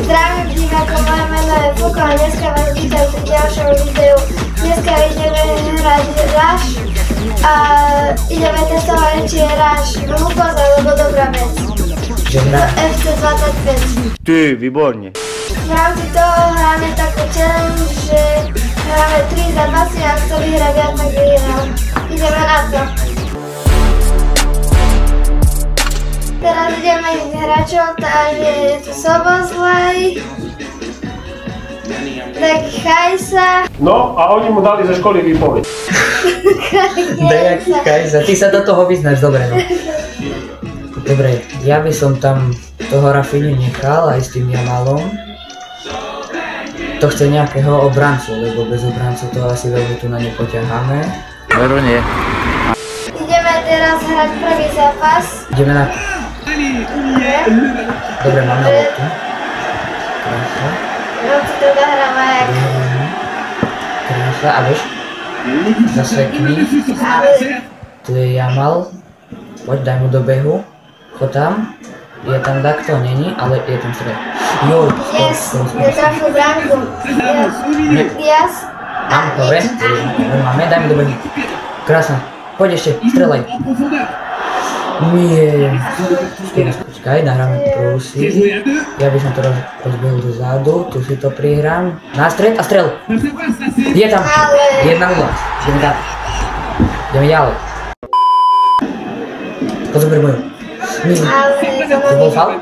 Zdravím divákov, moje meno je Fuko a dneska vás vítam pri ďalšom videu. Dneska ideme hrať Rush a ideme testovať, či je Rush hlúposť alebo dobrá vec. FC25. Ty, výborne. V rámci toho hráme takú challenge, že hráme 3 zápasy a kto vyhrá viac, tak vyhrá. Ideme na to. Teraz ideme ísť hráčov, takže je tu Sobozlej, taký Chajsa. No a oni mu dali ze školy výpoveď. Dajaký Chajsa, ty sa do toho vyznáš, dobre no. Dobre, ja by som tam toho Rafinhu nechal aj s tým Jamalom. To chce nejakého obrancu, lebo bez obrancu to asi veľmi tu na ne poťaháme. Veru nie. Ideme teraz hrať prvý zápas. Ideme na to. Dobre, máme loptu. Krása. No si to dohráme jak... Krása, a vieš? Zasekni. Tu je Jamal. Poď, daj mu do behu. Chod tam. Je tam takto, není, ale je tam stred. Joj, netrafil bránku. Diaz. Mám, dobre. Máme, daj mu do behu. Krásna. Poď ešte, strelaj. Nie. Počkaj, nahráme prúsy. Ja by som to rozbehol dozadu, tu si to prihrám. Na stred a strel. Je tam. 1-0. Ideme tam. Ideme ďalej. Pozober moju. To bol faul?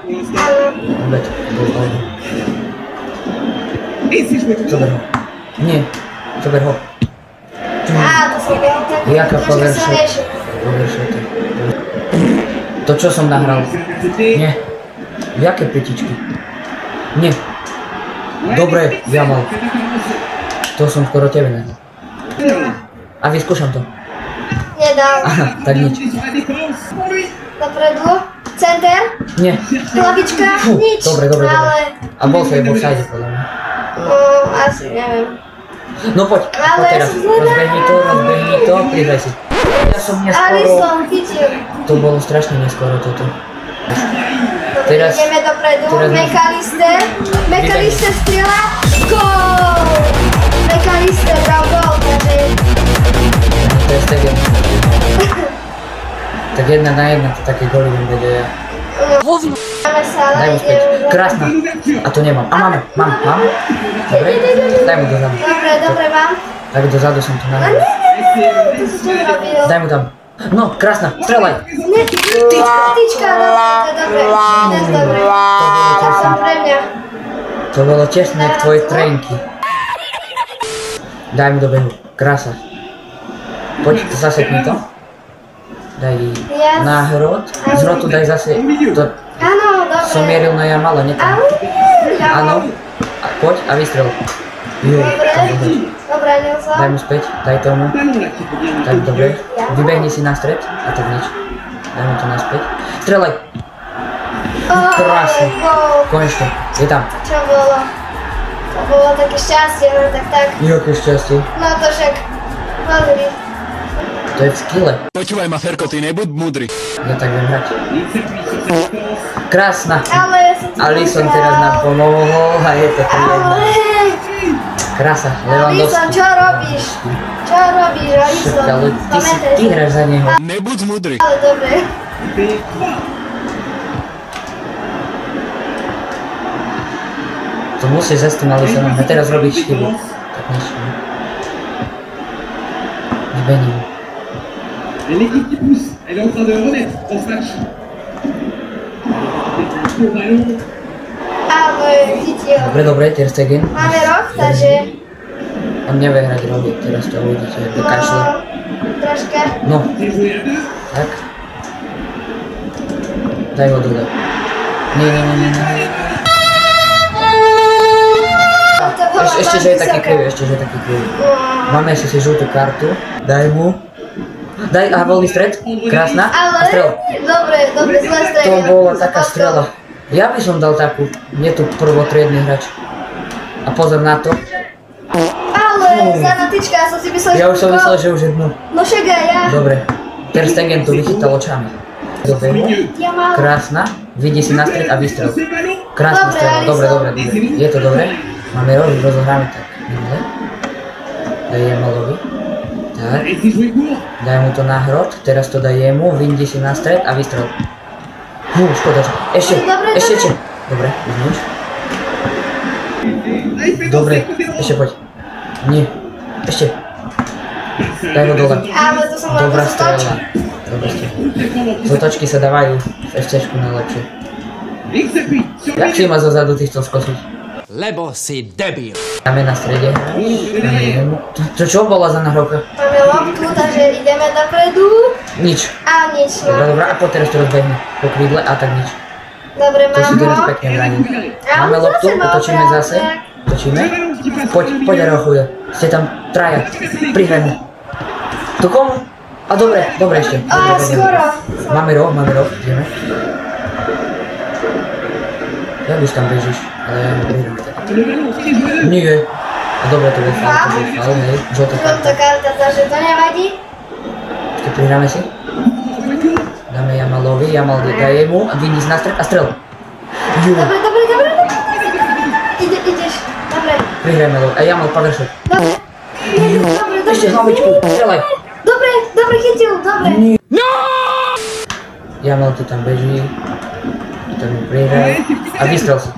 Dobre, to bol faul. Zober ho. Nie, zober ho. Á, to som bol tak... Jaká poveršota. To čo som nahral? Nie. Jaké petičky? Nie. Dobre, Jamal. To som skoro tebe nahral. A vyskúšam to. Nedal. Aha, tak nič. Dopredu. Center. Nie. Hlavička. Nič. Dobre. Ale... A bol sa jebol všade podľa mňa. Asi neviem. No poď teraz. Rozbehni to, prihraj si. Ja som neskoro... Alisson chytil. To bolo strašne neskoro toto. Dobre, ideme dopredu. McAllister strieľa. Gól! McAllister dal gól, takže... To je stadion. Tak 1-1, to také góly viem vedieť ja. Daj mu späť. Krásna. A to nemám. A máme. Dobre? Daj mu dozadu. Dobre, mám. Tak dozadu som to nahral. To si čo zrobil? Daj mu tam. No, krásna. Strelaj. Tyčka, dobre. Dnes dobre. To som pre mňa. To bolo tesné jak tvoje trenky. Daj mu do behu. Krása. Poď, zasekni to. Daj na hrot. Z hrotu daj zase... Áno, dobre. Som mieril na Jamala, nie tam. Áno. Poď a vystrel. Dobre, Nilsson. Daj mu späť, daj tomu. Tak, dobre. Vybehni si na stred a tak nič. Daj mu to naspäť. Strelaj. Krásne. Konečne. Je tam. Čo bolo? To bolo také šťastie, no tak. Jaké šťastie. No to však. Pozri. To je v skille. Počúvaj ma, Ferko, ty nebuď múdry. Ja tak viem hrať. Krásna. Ale ja som Alisson teraz nám pomohol a je to 3-1. Krása, Lewandowski. Alisson, čo robíš? Alisson? Ale ty hráš za neho. Nebuď múdry. Ale dobre. To musíš za s tým Alissonom. A teraz robíš chybu. Tak nič. Vybehni mu. Et l'équipe qui pousse, elle est en train de renaître dans ce match. Ale chytil. Dobre, Ter Stegen. Máme roh, takže... On nevie hrať rohy, teraz to uvidíte, do kašle. Troška. No. Tak. Daj ho dole. Nie. Ešte, že je taký krivý, Máme ešte si žltú kartu. Daj mu. Daj, a voľný stred. Krásna. A strel. Dobre, zle strelil. To bola taká strela. Ja by som dal takú. Nie tu prvotriedny hráč. A pozor na to. Ale, zadná tyčka, ja som si myslel, že... Ja už som myslel, že už je dno. No však aj ja. Dobre. Ter Stegen to vychytal očami. Dobre. Krásna. Vidí si na stred a vystrel. Krásna Dobre, strela, dobre, Alisson. dobre, dobre. Je to dobre. Máme rozohráme tak. Minule. Daj Jamalovi. Tak. Laissez jouer court. Daj mu to na hrot, teraz to daj jemu, vyjdi si na stred a vystrel. Škoda. Ešte, Dobre, ešte, dobre. ešte. Dobre, už. Ah, il fait Dobre, danser côté droit. ešte poď. Nie. Ešte. Daj ho dole. Ale to som mal Dobrá postoč. strela. Dobrá strela. Z otočky sa dávajú v FCčku najlepšie. X appuie sur Jak si ma zo zadu ty chcel skosiť? Lebo si debil. Dáme na strede. Dáme jemu. Čo bola za nahrávka? Máme loptu, takže ideme dopredu. Nič. A nič, Dobre, no. dobre, a poď teraz to rozbehne. Po krídle a tak nič. Dobre, To si mám teraz ho. pekne bráni. A Máme on loptu, zase má otočíme obrázek. zase. Točíme. Poď Arochuja. Ste tam traja. Prihraj mu. To komu? A dobre, dobre ešte. A, Dobre, dobre. skoro. Máme roh, ideme. Jak už tam bežíš? Ale ja nebežím. le ballon, qui est joué à deux. Nie. A dobre, to bol faul, hej. Žltá Žltá karta. karta, takže to nevadí. Ešte prihráme si. Dáme Jamalovi, Jamal daje mu a vynísť na stred a strel. Jú, Dobre. Ideš. Dobre. prihrajme ho. A Jamal pavršok. Dobre. Ešte hlavičku, strelaj. Dobre, chytil, dobre. Jamal tu tam beží. Tam mu prihraj. A vystrel si.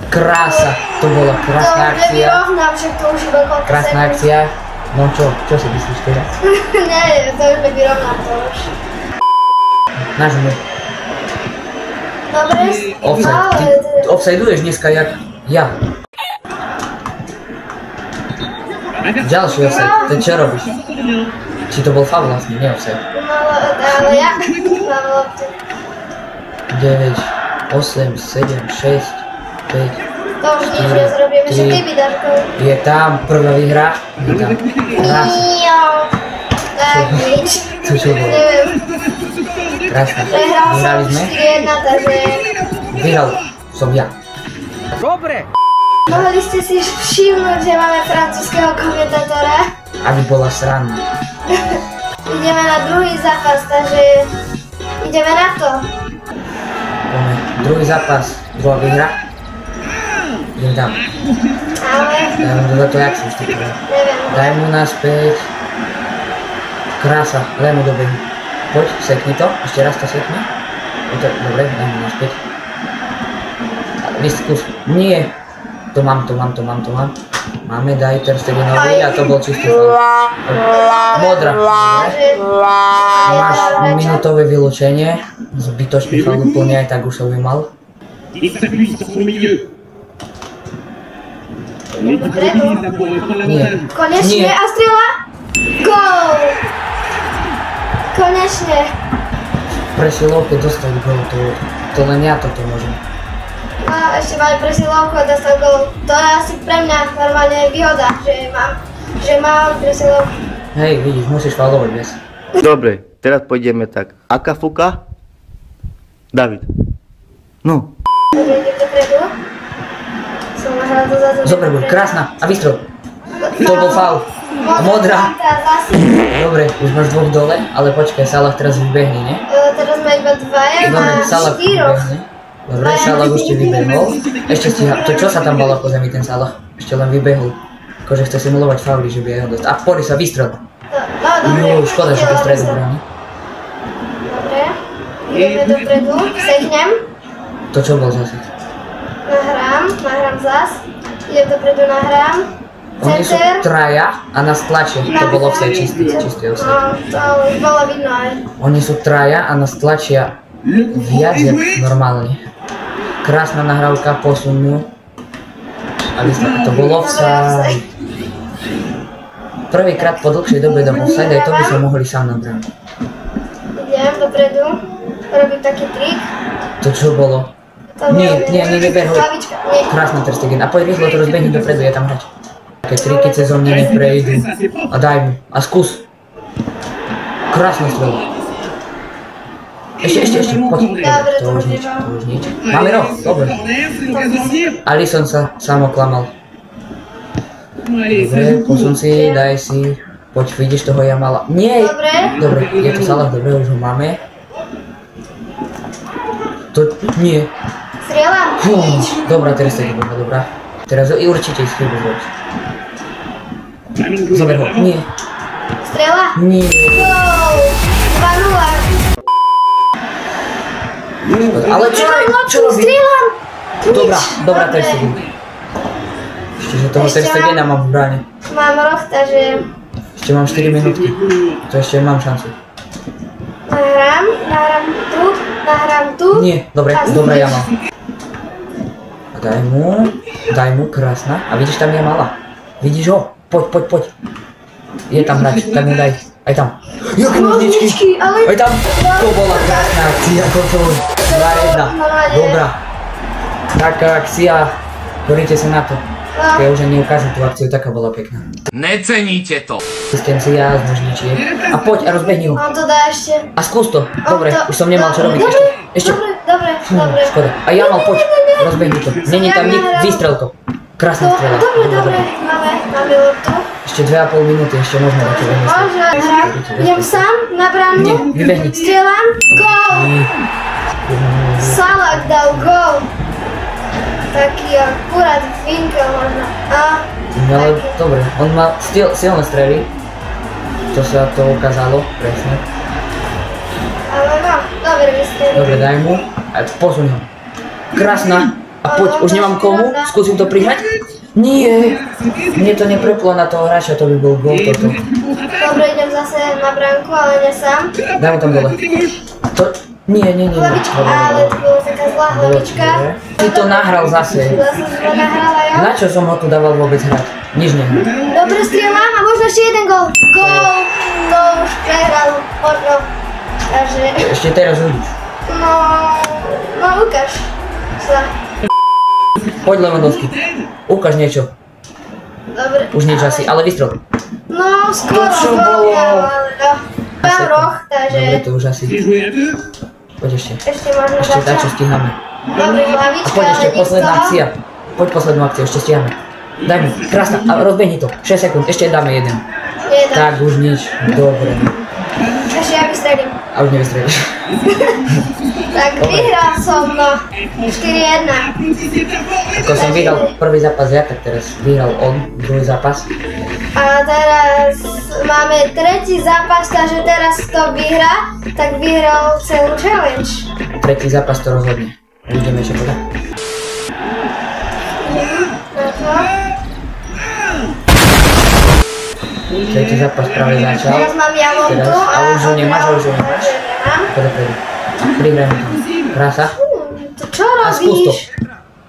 Krása, to bola krásna Dobre, akcia. vyrovnám, že to už iba koľko Krásna sekúnd. akcia. No čo si myslíš teraz? Ne, to už nevyrovnám to už. Nažmu. Dobre, Offside. Ty offsideuješ dneska jak ja. Ďalší offside. Ty čo robíš? Či to bol faul vlastne, nie offside. Ale ja mám loptu. 9, 8, 7, 6, 5. To už nič nezrobíme, že keby Darko. Je tam prvá výhra. Je tam. Krásna. Tak nič. To čo bolo? Neviem, Krásna. prehral som Vyhrali sme. 4-1, takže Vyhral som ja. mohli ste si všimnúť, že máme francúzskeho komentátora. Aby bola sranda. Ideme na druhý zápas, takže ideme na to. Poďme. Druhý zápas. Druhá výhra. Idem tam. Ale Daj mu za to, jak som vstúpil. neviem. Daj mu naspäť. Krása, len mu dobehu. Poď, sekni to, ešte raz to sekni. Je to, dobre, daj mu naspäť. Skús. Nie. To mám. Máme, daj Ter Stegenovi a to bol čistý faul. Modrá. Dobre. Máš minútové vylúčenie. Zbytočný faul úplne aj tak už som mal. Il s'appuie sur son milieu. L'équipe utilise la pour prendre Nie. l'avantage. Konečne Nie. a strela. Gól! Konečne. Presilovke dostať gól, to len ja toto môžem. A ešte mali presilovku a dostal gól. To je asi pre mňa normálne výhoda, že mám presilovku. Hej, vidíš, musíš faulovať viac. Dobre, teraz pôjdeme tak. Aká fuka? David. No. Takže idem dopredu. Som nahral dozadu. Zober buď, krásna, a vystrel. To bol faul. A modrá. Zase. Dobre, už máš dvoch dole, ale počkaj, Salah teraz vybehne, ne? Teraz má iba dvaja Dobre, na Salah štyroch. vybehne. Dobre, Salah už ti vybehol. Ešte stíha, to čo sa tam bolo po zemi ten Salah? Ešte len vybehol. Akože chce simulovať fauly, že by jeho dostal. A pori sa, vystrel. No, dobre. Jo, škoda, že to stredu bráni. Dobre. Ideme dopredu. Seknem. To čo bol zase? Nahrám zas. Idem dopredu, nahrám. Oni sú Center. traja a nás tlačia. To bol offside, čistý offside. No, to už bolo vidno aj. Oni sú traja a nás tlačia Le coup franc viac est jak joué. normálne. Krásna nahrávka, posun mu. A to bol offside. Prvýkrát po dlhšej dobe dám offside, aj to by sa mohli sám nabrániť. Idem dopredu. Robím taký trik. To čo bolo? To Nie, bolo- nie, nebehuj. Hlavička, nie. Krásna Ter Stegen. A poď rýchlo to rozbehni dopredu, je tam hrať. Také triky cez mňa neprejdú. A daj mu. A skús. Krásna strela. Ešte, poď. Dobre, To už nič, to to už nič. Máme roh, dobre. Corner, c'est l'occasion de revenir. Alisson sa sám oklamal. Allez, ça Dobre, joue posun court. si, daj si. Poď, vidíš toho Jamala. Nie! Dobre. Dobre, je to Salah, dobre, už ho máme. To, nie. Strieľam? Nič. Dobrá, teraz to je dobrá. Teraz i určite ich chybu zrobiť. Zober ho. Nie. Strieľa? Nie. Gól! 2-0. Ale čo robí? Strieľam! Dobrá, teraz to je. Ešte, že toho Ter Stegena mám v bráne. Mám roh, takže... Ešte mám 4 minútky. To ešte mám šancu. Nahrám tu. Nie, dobre, ja mám. A daj mu, krásna. A vidíš, tam je malá. Vidíš ho? Poď. Je tam hráč, tak mu daj. Aj tam. Jak hviezdičky, ale... aj tam. To bola krásna akcia, kontrol. 2-1. Dobrá. Taká akcia. Poríte sa na to. Ja už ani ukážem tú akciu, taká bola pekná. Neceníte to. Asistencia z nožničiek. A poď a rozbehni ho. On to dá ešte. A skús to. Dobre, už som nemal čo robiť. Ešte. Dobre. Škoda. A ja mal, poď. Rozbehni to. Není tam nik, vystrel to. Krásna strela. Dobre. Máme loptu. Ešte 2,5 minúty, ešte môžeme dať čo vymyslieť. Môže, hrám. Idem sám na bránu. Nie, vybehni. Strieľam. Gól! Salak dal gól. Taký akurát vinkel možno. Ale dobre, on má silné strely. To sa to ukázalo, presne. Ale no, dobre vystrelil. Dobre, daj mu a posuň ho. Krásna. A poď, už nemám komu, skúsim to prihrať. Nie, mne to nepreplo na toho hráča, to by bol gól toto. Dobre, idem zase na bránku, ale nie sám. Daj mu tam dole. To, nie. Hlavička, ale to bola taká zlá hlavička. Ty to nahral zase. Zase som to nahrala ja. Na čo som ho tu dával vôbec hrať? Nič nehrať. Dobre, strieľam a možno ešte jeden gól. Gól! To už prehral, možno. Takže, Ešte teraz uvidíš. no ukáž sa. Poď Lewandowski. Ukáž niečo. Dobre. Už nič asi, ale vystrel. No, skoro. To čo bolo? Ale no. Mám roh, takže Dobre, to už asi. Poď ešte. ešte možno Ešte dať, čo začať. stíhame. Dobre, A hlavička, poď ešte ale posledná nikto. akcia. Poď poslednú akciu, ešte stíhame. Daj mi, krásna, a rozbehni to. 6 sekúnd, ešte dáme jeden. Nie, Tak, už nič. Dobre. ešte ja vystrelím. A už nevystrelíš. Tak vyhral som, no. 4-1. Ako som vyhral prvý zápas ja, tak teraz vyhral on druhý zápas. A teraz máme tretí zápas, takže teraz kto vyhrá, tak vyhral celú challenge. Tretí zápas to rozhodne. Uvidíme ešte podľa. Na to. Tretí zápas práve začal. Teraz mám ja loptu Teraz, a už ho on nemáš, dal- a už ho nemáš. Nemám. Poďme predu. Prihrajme to. Krása. To čo A skús to. robíš?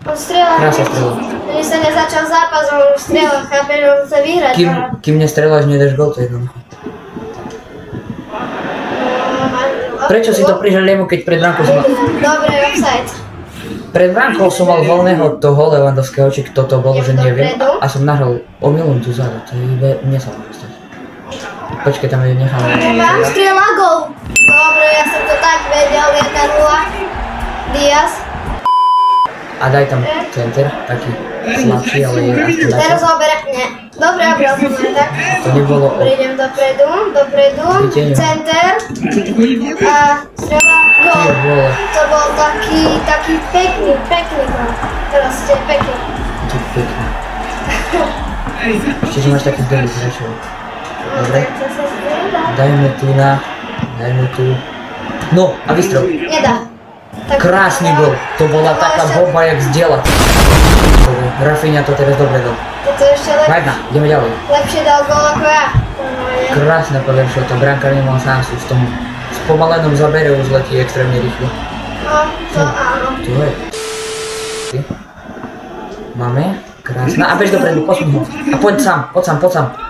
On strieľa. Krása strela. Keď sa nezačal zápas, on už strieľa, chápeš, on chce vyhrať. Kým nestrieľaš, nedáš gol, to je jednoducho. Prečo si to prižal jemu, keď pred bránkou som mal... Dobre, offside. Pred bránkou som mal voľného toho Lewandowského, či kto to bol, že neviem. A som nahral omylom tu zádu, to je nie sa môže stať. Počkej, tam je necháme. Mám strieľa gol. Dobre, ja som to tak vedel, 1-0. Diaz. A daj tam center, taký slabší, ale je aspoň Teraz dačo. ho bere, nie. Dobre, obral som aj tak. To nebolo o... Prídem dopredu, Vidíte, jo. center a strela, Ty gol. vole, To bol taký pekný gol. Teraz ste pekný. to pekné. Ešte, že máš takých dobrých hráčov. No, Dobre. tak to sa zdieľa. Dajme tu. No, a vystrel. Nedá. Tak Krásny gol. To bola taká bomba, jak z diela. Rafinha to teraz dobre dal. To ešte Vajdna, ideme ďalej. lepšie dal gol ako ja. Normálne. Krásne polepšil to, brankár nemal šancu v tom spomalenom zabere už letí extrémne rýchlo. No, to áno. Tu je. Máme. Krásna. A bež dopredu, posuň ho. A poď sám.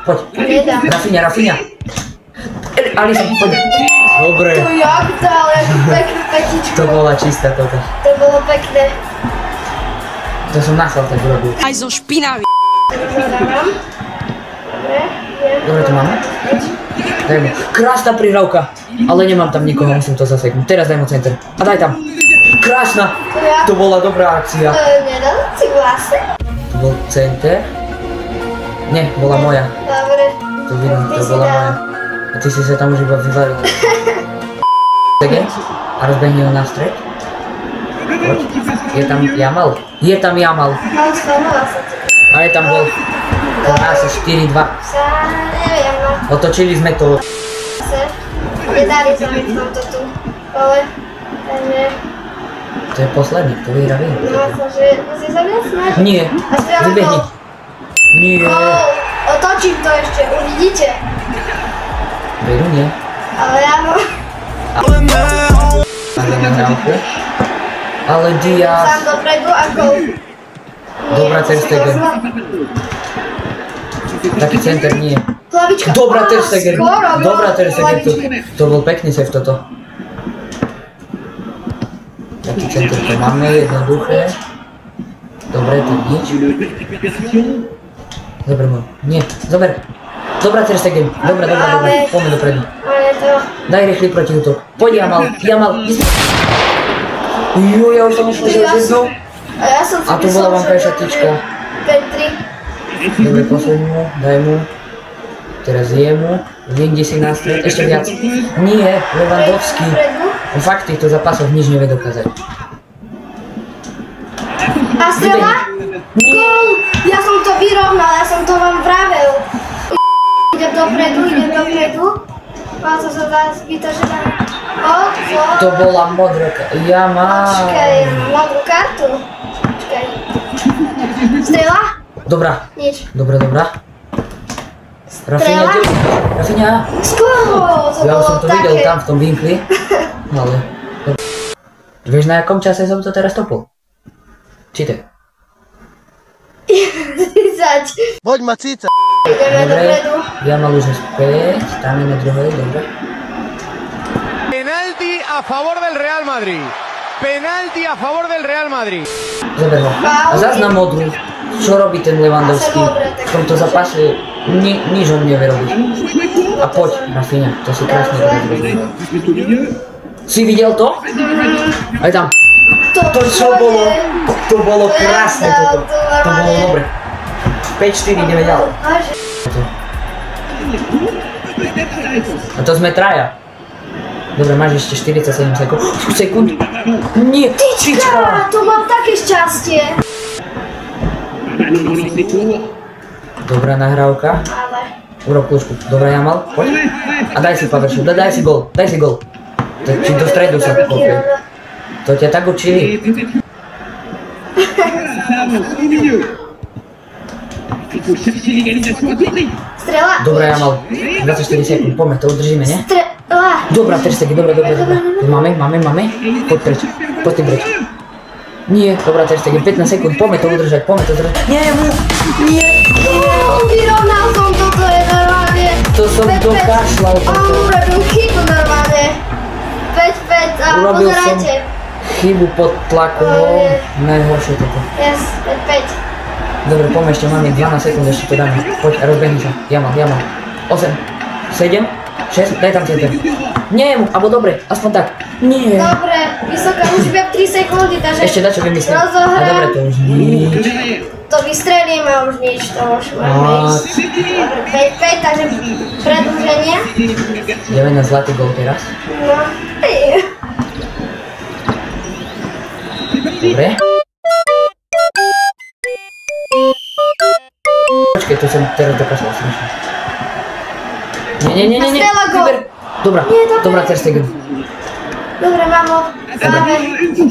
Poď. Nedá. Rafinha. Alisson, poď. Dobre. To jak dal, jak pekný petičku. To bola čistá toto. To bolo pekné. To som nachal tak urobil. Aj zo špinavý. Zadávam. Dobre, idem. Dobre, to máme? Daj mu. Krásna prihrávka. Ale nemám tam nikoho, musím to zaseknúť. Teraz daj mu center. A daj tam. Krásna. To bola dobrá akcia. Nedal si vlastne. To bol center. Nie, bola moja. Dobre. To vidím, Ty to si bola dal. moja. A ty si sa tam už iba vyvaril. A rozbehni ho na stred. Poď. Je tam Jamal? Je tam Jamal. No, schválila sa to. Ale tam bol asi 4-2. Neviem, no. Otočili sme to. Nedali zamietnúť to tu. Ale, takže... To je posledný, kto vyhrá vyhrá. No, takže musí zamietnúť. Nie. A strieľa Vybehni. gól. Nie. Gól. Otočím to ešte, uvidíte. Veru nie. Ale ja mám... Ale nahrávku. Ale Diaz. Sám dopredu a gól. Dobrá Ter Stegen. Taký center nie. Hlavička. Dobrá Ter Stegen. Skoro, Dobrá Ter Stegen. hlavička. To bol pekný save toto. Taký center to máme, jednoduché. Dobre, to nič. Zober mu. Nie, zober. Dobrá Ter Stegen. Dobre. Poďme dopredu. Ale to... Daj rýchly protiútok. Poď Jamal. Jo, ja už som myslel, že zjednú. A ja som si A tu bola vám šatička. 5-3. Dobre, posuň mu, daj mu. Teraz je mu. Niekde si na stred, ešte viac. Nie, Lewandowski. On fakt v týchto zápasoch nič nevie dokázať. A strela? Gól! Ja som to vyrovnal, ja som to vám vravel. Idem dopredu. Má to sa dá zbyta, že dá... To bola modrá Jamal. Počkaj, modrú kartu. Počkaj. Strela? Dobrá. Nič. Dobrá. Strela? Rafinha. Skoro! To Ja bolo už som to videl také... tam v tom vinkli. Ale... Vieš na jakom čase som to teraz topol? Čítaj. 30. Poď ma cíca. Ideme Dobre, dopredu. Jamal už je späť, tam je na druhej, dobre. Penalti a favor del Real Madrid. Penalti a favor del Real Madrid. Zober ho. A zás na modrú. Čo robí ten Lewandowski? V tomto zápase nič on nevie robiť. A poď, Rafinha, to si krásne rozhodol. Si videl to? Aj tam. To čo bolo? To bolo krásne toto. To bolo dobre. 5-4 ideme ďalej. A to sme traja. Dobre, máš ešte 47 sekúnd. Nie, Tyčka! To mal také šťastie. Dobrá nahrávka. Ale... Urob kľúčku. Dobrá, Jamal, poď. A daj si Paveršu, daj si gól. Či do stredu sa kopie. To ťa tak učili. Strela? Dobrá, Jamal. 24 sekúnd, poďme, to udržíme, ne? Strela! Dobrá, Ter Stegen, dobre. Máme. Poď preč. Nie, dobrá, Ter Stegen, 15 sekúnd, poďme to udržať. Nie. Vyrovnal som to je normálne. To som dokašľal. On urobil chybu normálne. 5-5 a Urobil som pozerajte. chybu pod tlakom, najhoršie toto. Yes, 5-5. Dobre, poďme ešte, máme 12 sekúnd, ešte to dáme. Poď, rozbehni sa. Jamal. 8, 7, 6, daj tam center. Nie, alebo dobre, aspoň tak. Nie. Dobre, vysoká, už iba 3 sekundy, takže... Ešte dačo vymyslím. A rozohrám. dobre, to už nič. To vystrelím a už nič, to už máme ísť. Dobre, 5-5, takže predĺženie. Ideme na zlatý gól teraz. No, Dobre. Počkej, to som teraz dokašľal, smešne. Nie. Strela gól. Vyber. Dobrá, Nie, dobre. dobrá Ter Stegen. Dobre, mamo,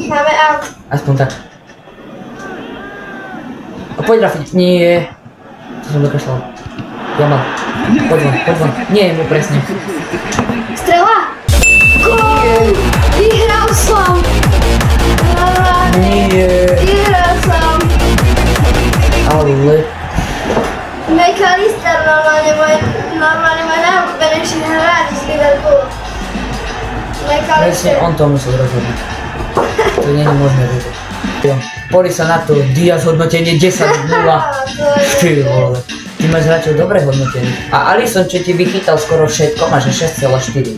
máme out. Aspoň tak. A poď, Rafi. Nie. To som dokašľal. Jamal. Poď von. Nie, mu presne. Strela! Gól! Vyhral som! Nie. Vyhral som! Ale... McAllister normálne môj najobľúbenejší hráč z Liverpoolu. Presne, McAllister. on to musel rozhodnúť. To nie je možné rozhodnúť. Poli sa na to, Diaz hodnotenie 10-0. Ty vole. Ty máš radšej dobré hodnotenie. A Alisson, čo ti vychytal skoro všetko, máš 6,4.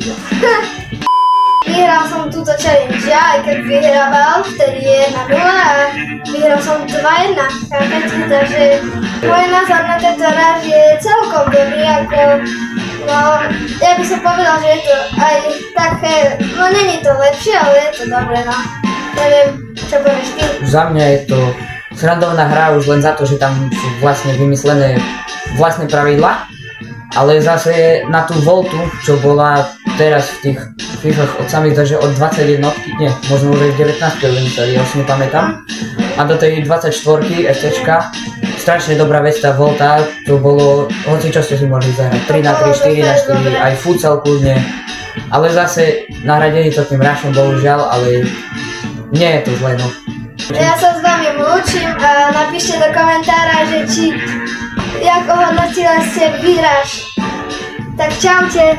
Vyhral som túto challenge ja, aj keď vyhrával, vtedy je 1-0 a vyhral som 2-1. Chápete? Takže môj názor na tento hráč je celkom dobrý, ako... No, ja by som povedal, že je to aj také... No, není to lepšie, ale je to dobré, no. Neviem, Čo povieš ty? Za mňa je to srandovná hra už len za to, že tam sú vlastne vymyslené vlastné pravidlá, ale zase na tú Voltu, čo bola teraz v tých FIFAch od samých, takže od 21, nie, možno už aj v 19 vymysleli, ja už si nepamätám. A do tej 24 FCčka, strašne dobrá vec tá Volta, to bolo, hoci čo ste si mohli zahrať, 3x3, 4x4, aj futsal kľudne. Ale zase nahradili to tým Rushom, bohužiaľ, ale nie je to zle, no. Ja sa s vami lúčim a napíšte do komentára, že či jak ohodnotila ste výraž. Tak čaute.